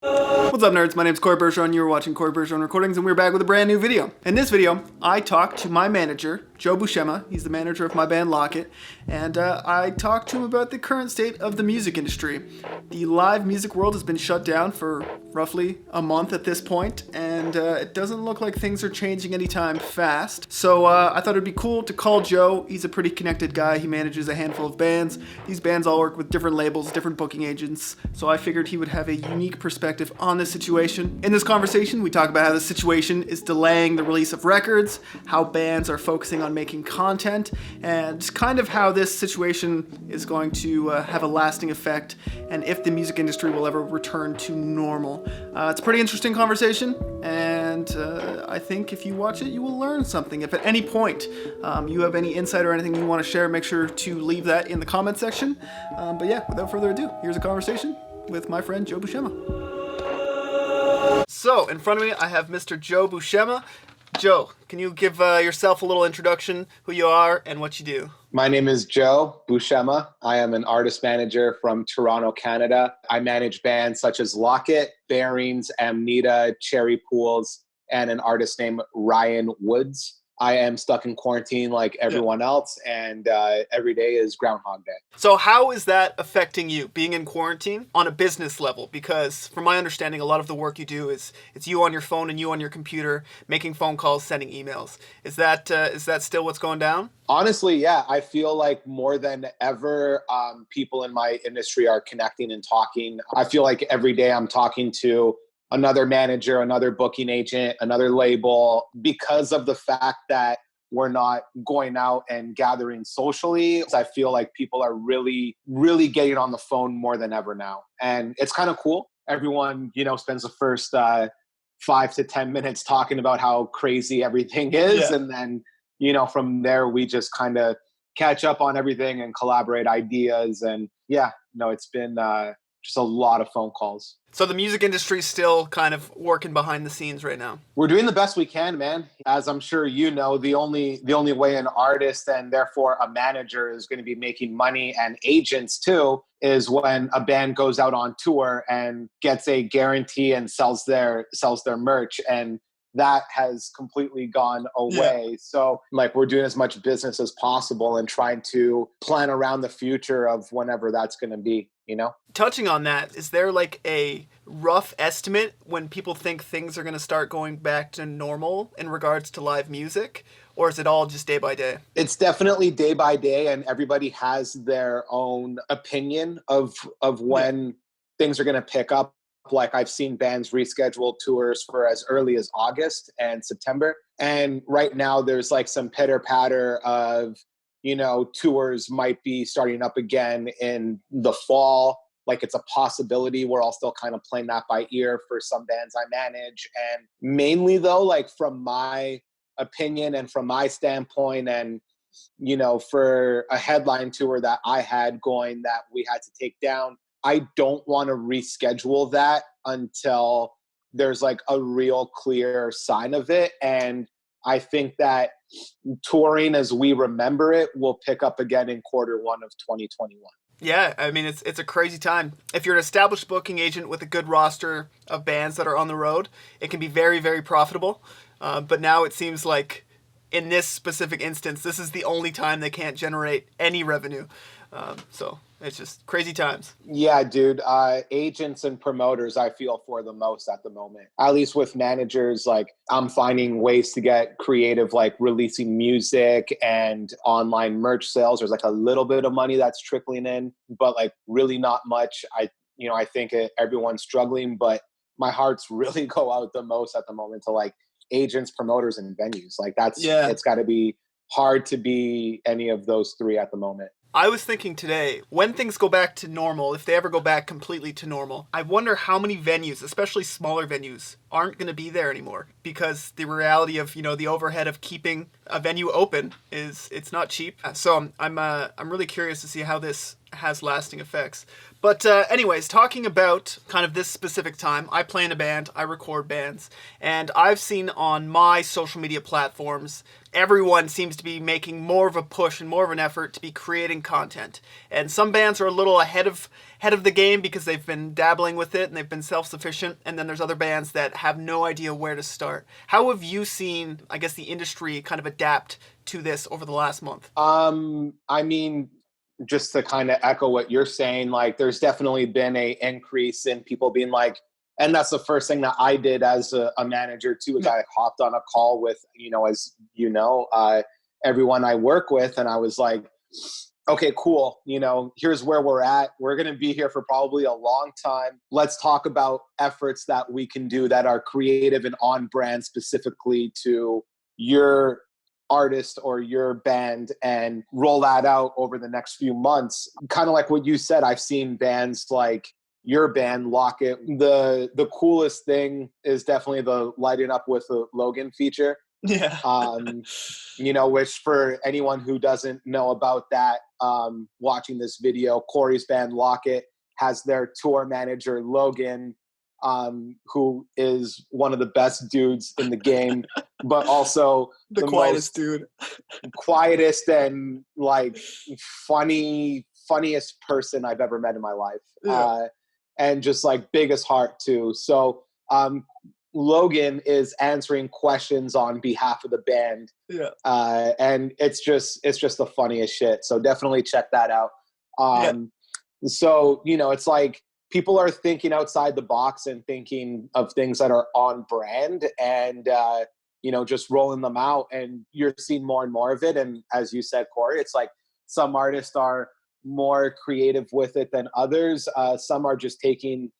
What's up, nerds? My name's Corey Bergeron. You're watching Corey Bergeron Recordings, and we're back with a brand new video. In this video, I talked to my manager, Joe Buscema. He's the manager of my band Locket, and I talked to him about the current state of the music industry. The live music world has been shut down for roughly a month at this point, and it doesn't look like things are changing anytime fast. So I thought it'd be cool to call Joe. He's a pretty connected guy. He manages a handful of bands. These bands all work with different labels, different booking agents, so I figured he would have a unique perspective on this situation. In this conversation, we talk about how the situation is delaying the release of records, how bands are focusing on making content, and just kind of how this situation is going to have a lasting effect, and if the music industry will ever return to normal. It's a pretty interesting conversation, and I think if you watch it, you will learn something. If at any point you have any insight or anything you want to share, make sure to leave that in the comment section. But yeah, without further ado, here's a conversation with my friend Joe Buscema. So, in front of me, I have Mr. Joe Buscema. Joe, can you give yourself a little introduction, who you are and what you do? My name is Joe Buscema. I am an artist manager from Toronto, Canada. I manage bands such as Locket, Bearings, Amnita, Cheery Pools, and an artist named Ryan Woods. I am stuck in quarantine like everyone else, and every day is Groundhog Day. So how is that affecting you, being in quarantine, on a business level? Because from my understanding, a lot of the work you do is it's you on your phone and you on your computer, making phone calls, sending emails. Is that still what's going down? Honestly, yeah. I feel like more than ever, people in my industry are connecting and talking. I feel like every day I'm talking to another manager, another booking agent, another label, because of the fact that we're not going out and gathering socially. I feel like people are really, really getting on the phone more than ever now. And it's kind of cool. Everyone, spends the first 5 to 10 minutes talking about how crazy everything is. Yeah. And then, from there, we just kind of catch up on everything and collaborate ideas. And it's been just a lot of phone calls. So the music industry is still kind of working behind the scenes right now. We're doing the best we can, man. As I'm sure you know, the only way an artist and therefore a manager is going to be making money, and agents too, is when a band goes out on tour and gets a guarantee and sells their merch. And that has completely gone away. Yeah. So we're doing as much business as possible and trying to plan around the future of whenever that's going to be. Touching on that, is there a rough estimate when people think things are going to start going back to normal in regards to live music? Or is it all just day by day? It's definitely day by day, and everybody has their own opinion of when things are going to pick up. I've seen bands reschedule tours for as early as August and September. And right now there's some pitter patter of, tours might be starting up again in the fall. It's a possibility. We're all still kind of playing that by ear for some bands I manage. And mainly though, from my opinion and from my standpoint, and, for a headline tour that I had going that we had to take down, I don't want to reschedule that until there's a real clear sign of it. And I think that touring as we remember it will pick up again in Q1 of 2021. Yeah, I mean, it's a crazy time. If you're an established booking agent with a good roster of bands that are on the road, it can be very, very profitable. But now it seems like in this specific instance, this is the only time they can't generate any revenue. So it's just crazy times. Yeah, dude. Agents and promoters, I feel for the most at the moment. At least with managers, I'm finding ways to get creative, releasing music and online merch sales. There's a little bit of money that's trickling in, but really not much. I think everyone's struggling, but my hearts really go out the most at the moment to agents, promoters, and venues. It's got to be hard to be any of those three at the moment. I was thinking today, when things go back to normal, if they ever go back completely to normal, I wonder how many venues, especially smaller venues, aren't going to be there anymore. Because the reality of, the overhead of keeping a venue open it's not cheap. So I'm really curious to see how this has lasting effects. But anyways, talking about kind of this specific time, I play in a band, I record bands, and I've seen on my social media platforms, everyone seems to be making more of a push and more of an effort to be creating content. And some bands are a little ahead of the game because they've been dabbling with it and they've been self-sufficient, and then there's other bands that have no idea where to start. How have you seen, I guess, the industry kind of adapt to this over the last month? I mean, just to kind of echo what you're saying, like there's definitely been a increase in people being like, and that's the first thing that I did as a manager too, is I hopped on a call with, as everyone I work with. And I was like, okay, cool. Here's where we're at. We're going to be here for probably a long time. Let's talk about efforts that we can do that are creative and on brand specifically to your artist or your band, and roll that out over the next few months. Kind of like what you said, I've seen bands like your band, Locket. The coolest thing is definitely the lighting up with the Logan feature. Yeah. Which for anyone who doesn't know about that, watching this video, Corey's band Locket has their tour manager, Logan, who is one of the best dudes in the game, but also the quietest dude. Quietest and like funniest person I've ever met in my life. Yeah. And just like biggest heart too. So Logan is answering questions on behalf of the band. Yeah. And it's just the funniest shit. So definitely check that out. So, it's like people are thinking outside the box and thinking of things that are on brand and, just rolling them out, and you're seeing more and more of it. And as you said, Corey, it's like some artists are more creative with it than others. Some are just taking,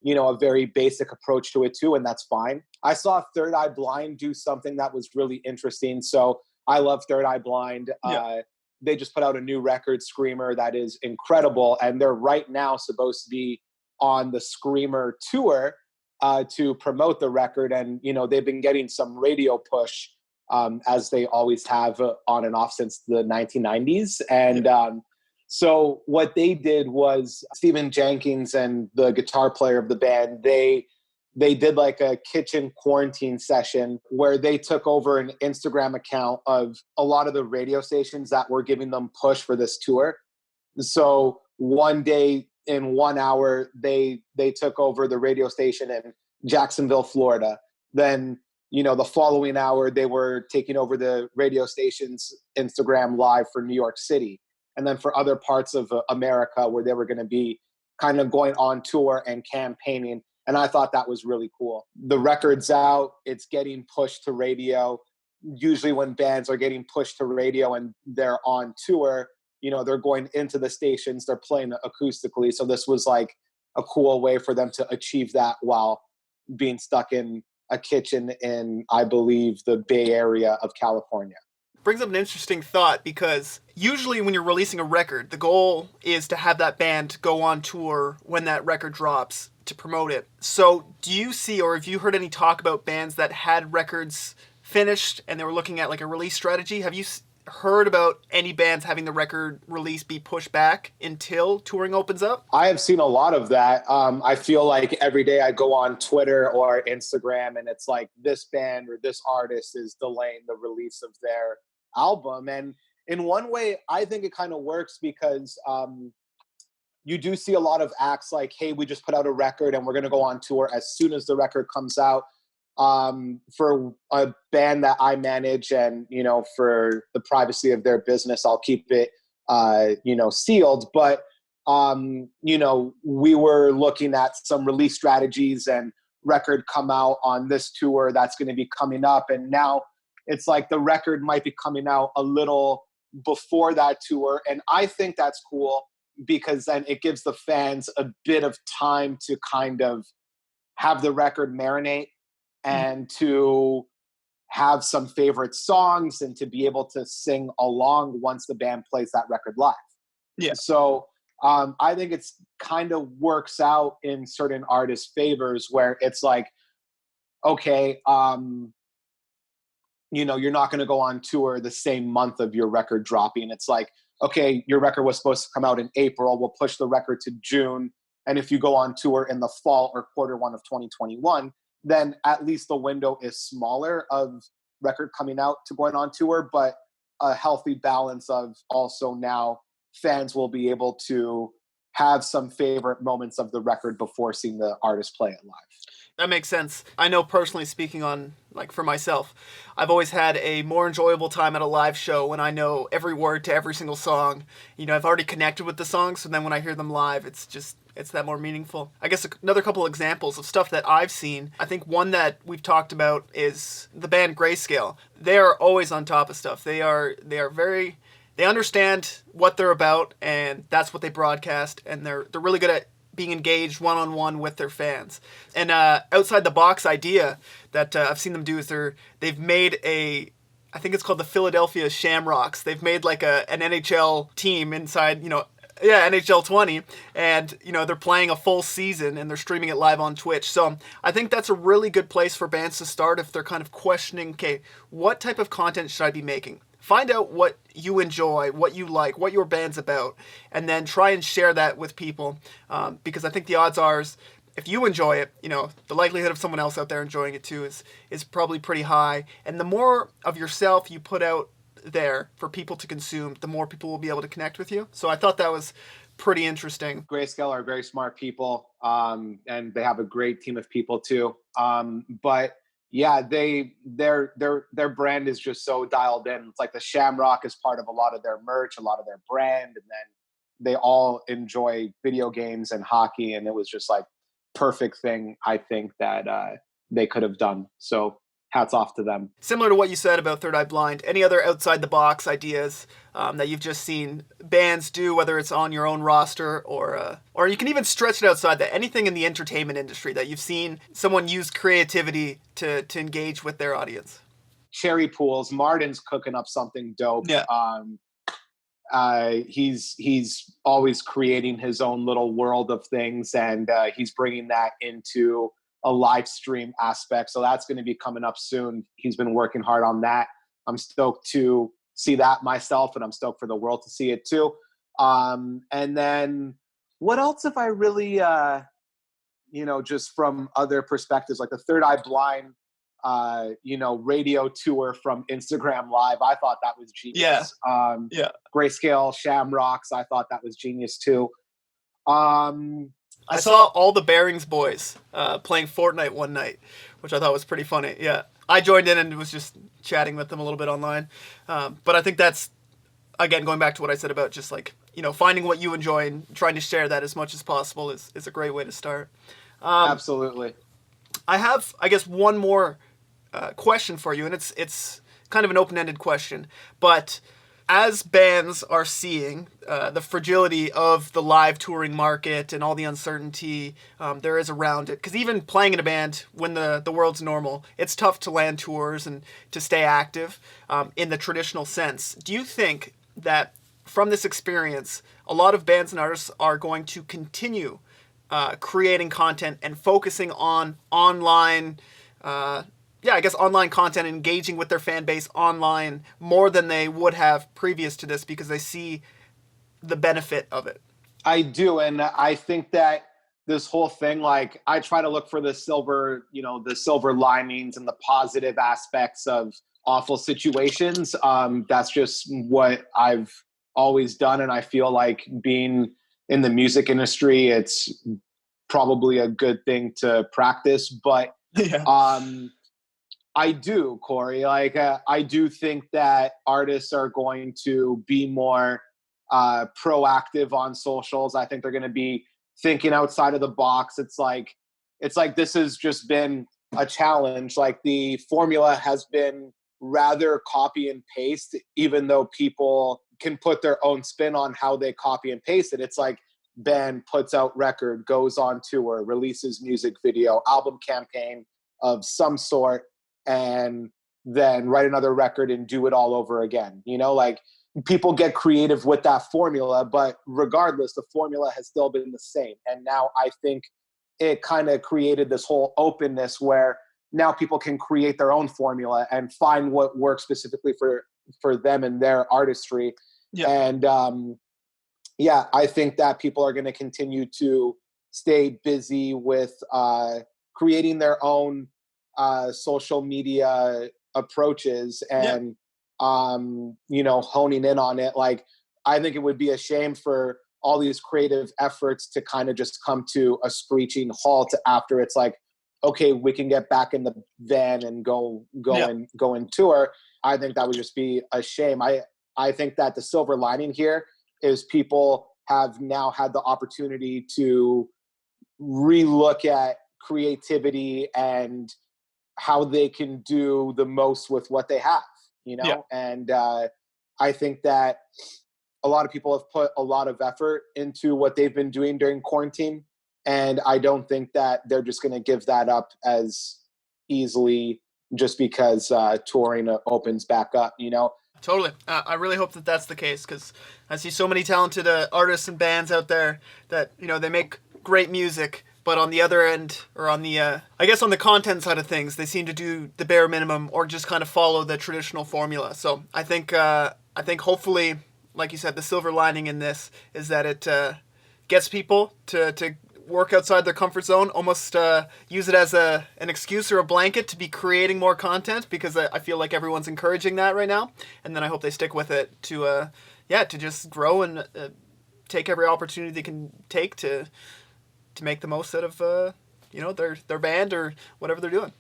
a very basic approach to it too, and that's fine. I saw Third Eye Blind do something that was really interesting. So I love Third Eye Blind. They just put out a new record, Screamer, that is incredible. And they're right now supposed to be on the Screamer tour to promote the record. And, they've been getting some radio push as they always have on and off since the 1990s. And so what they did was Stephen Jenkins and the guitar player of the band, they did like a kitchen quarantine session where they took over an Instagram account of a lot of the radio stations that were giving them push for this tour. So one day in 1 hour, they took over the radio station in Jacksonville, Florida. Then, the following hour, they were taking over the radio station's Instagram live for New York City. And then for other parts of America where they were going to be kind of going on tour and campaigning. And I thought that was really cool. The record's out. It's getting pushed to radio. Usually when bands are getting pushed to radio and they're on tour, they're going into the stations, they're playing acoustically. So this was like a cool way for them to achieve that while being stuck in a kitchen in, I believe, the Bay Area of California. Brings up an interesting thought, because usually when you're releasing a record, the goal is to have that band go on tour when that record drops to promote it. So do you see, or have you heard any talk about bands that had records finished and they were looking at like a release strategy? Have you heard about any bands having the record release be pushed back until touring opens up? I have seen a lot of that. I feel like every day I go on Twitter or Instagram and it's like this band or this artist is delaying the release of their album. And in one way, I think it kind of works because you do see a lot of acts like, hey, we just put out a record and we're going to go on tour as soon as the record comes out. For a band that I manage and, for the privacy of their business, I'll keep it, sealed. But, we were looking at some release strategies and record come out on this tour that's going to be coming up. And now it's like the record might be coming out a little before that tour. And I think that's cool because then it gives the fans a bit of time to kind of have the record marinate and to have some favorite songs and to be able to sing along once the band plays that record live. Yeah. So I think it's kind of works out in certain artists' favors where it's like, okay, you're not going to go on tour the same month of your record dropping. It's like, okay, your record was supposed to come out in April, we'll push the record to June. And if you go on tour in the fall or quarter one of 2021, then at least the window is smaller of record coming out to going on tour, but a healthy balance of also now fans will be able to have some favorite moments of the record before seeing the artist play it live. That makes sense. I know personally speaking on, like, for myself, I've always had a more enjoyable time at a live show when I know every word to every single song. You know, I've already connected with the songs, so then when I hear them live, it's that more meaningful. I guess another couple examples of stuff that I've seen. I think one that we've talked about is the band Grayscale. They are always on top of stuff. They understand what they're about, and that's what they broadcast, and they're really good at being engaged one-on-one with their fans. And outside the box idea that I've seen them do is they've made I think it's called the Philadelphia Shamrocks. They've made like an NHL team inside, NHL 20, and they're playing a full season and they're streaming it live on Twitch. So I think that's a really good place for bands to start if they're kind of questioning, okay, what type of content should I be making? Find out what you enjoy, what you like, what your band's about, and then try and share that with people. Because I think the odds are, if you enjoy it, the likelihood of someone else out there enjoying it too is probably pretty high. And the more of yourself you put out there for people to consume, the more people will be able to connect with you. So I thought that was pretty interesting. Grayscale are very smart people, and they have a great team of people too. But yeah, their brand is just so dialed in. It's like the Shamrock is part of a lot of their merch, a lot of their brand, and then they all enjoy video games and hockey, and it was just like perfect thing I think that they could have done. So hats off to them. Similar to what you said about Third Eye Blind, any other outside the box ideas that you've just seen bands do, whether it's on your own roster or you can even stretch it outside that, anything in the entertainment industry that you've seen someone use creativity to engage with their audience? Cheery Pools, Martin's cooking up something dope. Yeah. He's always creating his own little world of things, and he's bringing that into a live stream aspect. So that's going to be coming up soon. He's been working hard on that. I'm stoked to see that myself, and I'm stoked for the world to see it too. And then what else have I really, just from other perspectives, like the Third Eye Blind, radio tour from Instagram Live. I thought that was genius. Grayscale Shamrocks, I thought that was genius too. I saw all the Bearings boys playing Fortnite one night, which I thought was pretty funny. Yeah, I joined in and was just chatting with them a little bit online. But I think that's, again, going back to what I said about just like, finding what you enjoy and trying to share that as much as possible is a great way to start. Absolutely. I have, I guess, one more question for you, and it's kind of an open-ended question, but as bands are seeing the fragility of the live touring market and all the uncertainty there is around it, because even playing in a band when the world's normal, it's tough to land tours and to stay active in the traditional sense. Do you think that from this experience, a lot of bands and artists are going to continue creating content and focusing on online online content, engaging with their fan base online more than they would have previous to this because they see the benefit of it? I do. And I think that this whole thing, like, I try to look for the silver linings and the positive aspects of awful situations. That's just what I've always done. And I feel like being in the music industry, it's probably a good thing to practice. But I do, Corey. I do think that artists are going to be more proactive on socials. I think they're going to be thinking outside of the box. It's like this has just been a challenge. Like, the formula has been rather copy and paste, even though people can put their own spin on how they copy and paste it. It's like band puts out record, goes on tour, releases music video, album campaign of some sort, and then write another record and do it all over again. Like, people get creative with that formula, but regardless, the formula has still been the same. And now I think it kind of created this whole openness where now people can create their own formula and find what works specifically for them and their artistry. Yeah. And yeah, I think that people are going to continue to stay busy with creating their own social media approaches and honing in on it. Like, I think it would be a shame for all these creative efforts to kind of just come to a screeching halt after it's like, okay, we can get back in the van and go and tour. I think that would just be a shame. I think that the silver lining here is people have now had the opportunity to relook at creativity and how they can do the most with what they have, and I think that a lot of people have put a lot of effort into what they've been doing during quarantine, and I don't think that they're just going to give that up as easily just because touring opens back up, Totally. I really hope that that's the case, because I see so many talented artists and bands out there that, they make great music, but on the other end, or on the, I guess on the content side of things, they seem to do the bare minimum or just kind of follow the traditional formula. So I think hopefully, like you said, the silver lining in this is that it gets people to work outside their comfort zone, almost use it as an excuse or a blanket to be creating more content, because I feel like everyone's encouraging that right now. And then I hope they stick with it to just grow and take every opportunity they can take to make the most out of their band or whatever they're doing.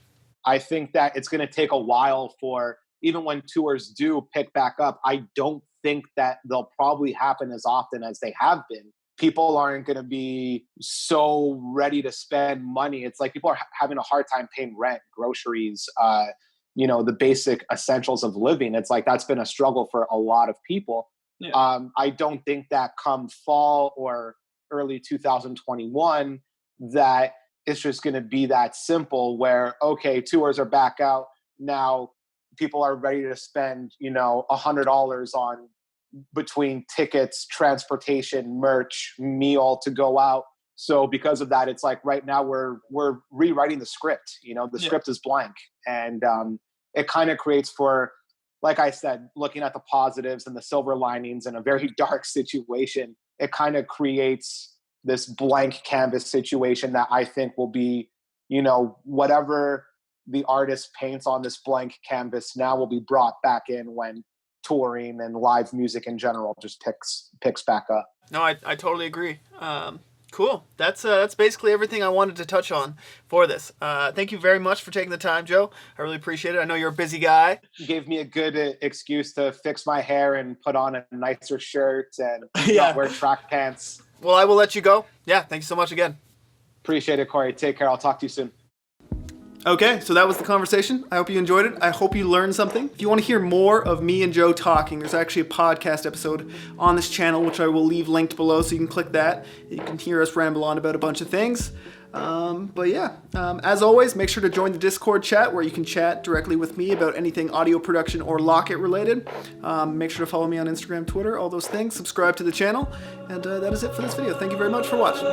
I think that it's going to take a while for, even when tours do pick back up, I don't think that they'll probably happen as often as they have been. People aren't going to be so ready to spend money. It's like people are having a hard time paying rent, groceries, the basic essentials of living. It's like that's been a struggle for a lot of people. Yeah. I don't think that come fall or early 2021 that it's just going to be that simple where, okay, tours are back out. Now people are ready to spend, $100 on between tickets, transportation, merch, meal to go out. So because of that, it's like right now we're rewriting the script. The script is blank, and it kind of creates for, like I said, looking at the positives and the silver linings in a very dark situation. It kind of creates this blank canvas situation that I think will be, whatever the artist paints on this blank canvas now will be brought back in when touring and live music in general just picks back up. No, I totally agree. Cool. That's basically everything I wanted to touch on for this. Thank you very much for taking the time, Joe. I really appreciate it. I know you're a busy guy. You gave me a good excuse to fix my hair and put on a nicer shirt and not wear track pants. Well, I will let you go. Yeah, thank you so much again. Appreciate it, Corey. Take care. I'll talk to you soon. Okay, so that was the conversation. I hope you enjoyed it. I hope you learned something. If you want to hear more of me and Joe talking, there's actually a podcast episode on this channel, which I will leave linked below, so you can click that. You can hear us ramble on about a bunch of things. As always, make sure to join the Discord chat, where you can chat directly with me about anything audio production or Locket related. Make sure to follow me on Instagram, Twitter, all those things. Subscribe to the channel. And that is it for this video. Thank you very much for watching.